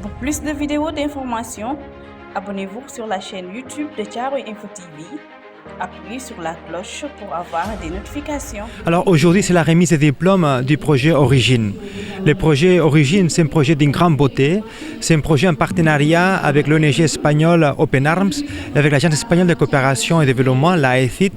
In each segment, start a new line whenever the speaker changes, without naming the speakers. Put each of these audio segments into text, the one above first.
Pour plus de vidéos d'informations, abonnez-vous sur la chaîne YouTube de Thiaroye Info TV. Appuyez sur la cloche pour avoir des notifications.
Alors aujourd'hui, c'est la remise des diplômes du projet Origine. Le projet Origine, c'est un projet d'une grande beauté. C'est un projet en partenariat avec l'ONG espagnole Open Arms et avec l'Agence espagnole de coopération et développement, la ECID.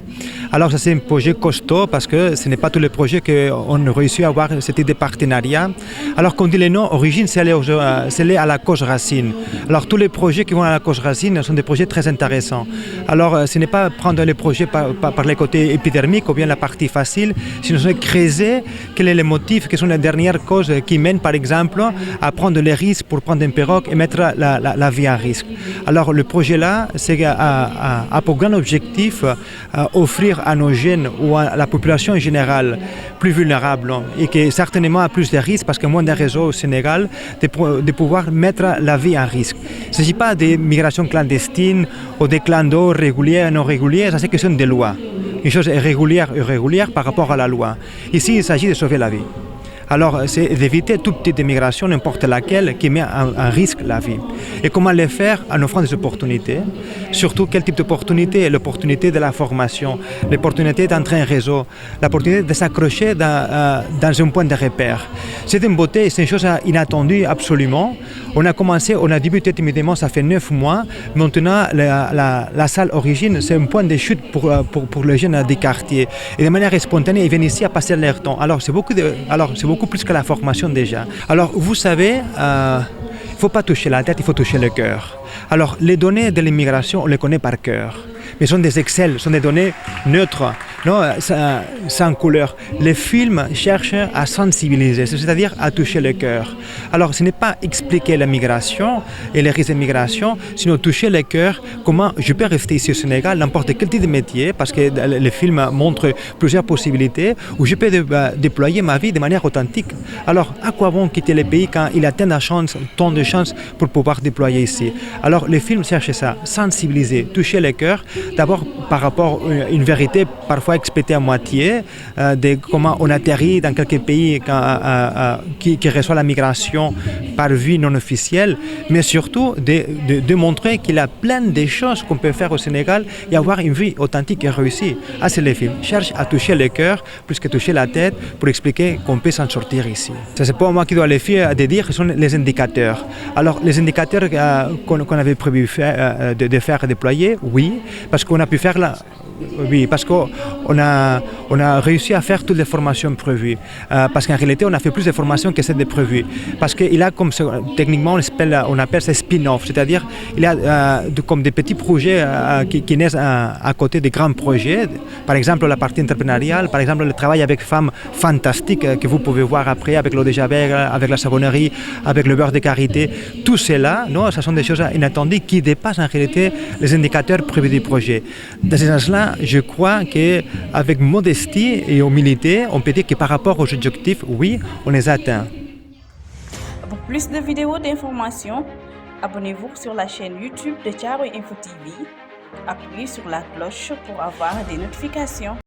Alors ça, c'est un projet costaud parce que ce n'est pas tous les projets qu'on a réussi à avoir ce type de partenariat. Alors qu'on dit le nom Origine, c'est lié à la cause racine. Alors tous les projets qui vont à la cause racine sont des projets très intéressants. Alors ce n'est pas prendre les projets par les côtés épidermiques ou bien la partie facile, sinon c'est creuser quels sont les motifs, quelles sont les dernières causes qui mènent par exemple à prendre les risques pour prendre une pirogue et mettre la vie en risque. Alors le projet là, c'est a pour grand objectif offrir à nos jeunes ou à la population en général plus vulnérable et qui certainement a plus de risques parce qu'il y a moins de réseaux au Sénégal de pouvoir mettre la vie en risque. Il ne s'agit pas de migration clandestine ou des clans d'eau réguliers et non réguliers, ça c'est question des lois. Une chose est régulière et irrégulière par rapport à la loi. Ici, il s'agit de sauver la vie. Alors, c'est d'éviter toute petite immigration, n'importe laquelle, qui met en risque la vie. Et comment le faire? En offrant des opportunités. Surtout, quel type d'opportunité? L'opportunité de la formation, l'opportunité d'entrer en réseau, l'opportunité de s'accrocher dans un point de repère. C'est une beauté, c'est une chose inattendue absolument. On a débuté timidement, ça fait 9 mois. Maintenant, la salle Origine, c'est un point de chute pour les jeunes des quartiers. Et de manière spontanée, ils viennent ici à passer leur temps. Alors, c'est beaucoup plus que la formation déjà. Alors, vous savez, il ne faut pas toucher la tête, il faut toucher le cœur. Alors, les données de l'immigration, on les connaît par cœur. Mais ce sont des Excel, ce sont des données neutres, non, sans couleur. Les films cherchent à sensibiliser, c'est-à-dire à toucher le cœur. Alors, ce n'est pas expliquer la migration et les risques de migration, sinon toucher le cœur, comment je peux rester ici au Sénégal, n'importe quel type de métier, parce que les films montrent plusieurs possibilités, où je peux déployer ma vie de manière authentique. Alors, à quoi bon quitter le pays quand il a tant de chances pour pouvoir déployer ici? Alors, les films cherchent ça, sensibiliser, toucher le cœur, d'abord par rapport à une vérité parfois expédiée à moitié, de comment on atterrit dans quelques pays qui reçoivent la migration par vie non officielle, mais surtout de montrer qu'il y a plein de choses qu'on peut faire au Sénégal et avoir une vie authentique et réussie. Ah, c'est les films. Cherche à toucher le cœur plus que toucher la tête pour expliquer qu'on peut s'en sortir ici. Ça, c'est pas moi qui dois les faire de dire, ce sont les indicateurs. Alors, les indicateurs qu'on avait prévu de faire déployer, oui, parce qu'on a pu faire là. Oui, parce qu'on a réussi à faire toutes les formations prévues. Parce qu'en réalité, on a fait plus de formations que celles de prévues. Parce qu'il a comme techniquement, on appelle ça spin-off, c'est-à-dire il y a comme des petits projets qui naissent à côté des grands projets. Par exemple, la partie entrepreneuriale, par exemple, le travail avec femmes fantastiques que vous pouvez voir après avec l'eau de Javel, avec la savonnerie, avec le beurre de karité. Tout cela, non, ce sont des choses inattendues qui dépassent en réalité les indicateurs prévus du projet. Dans ce sens-là, je crois qu'avec modestie et humilité, on peut dire que par rapport aux objectifs, oui, on les atteint.
Pour plus de vidéos d'informations, abonnez-vous sur la chaîne YouTube de Thiaroye Info TV. Appuyez sur la cloche pour avoir des notifications.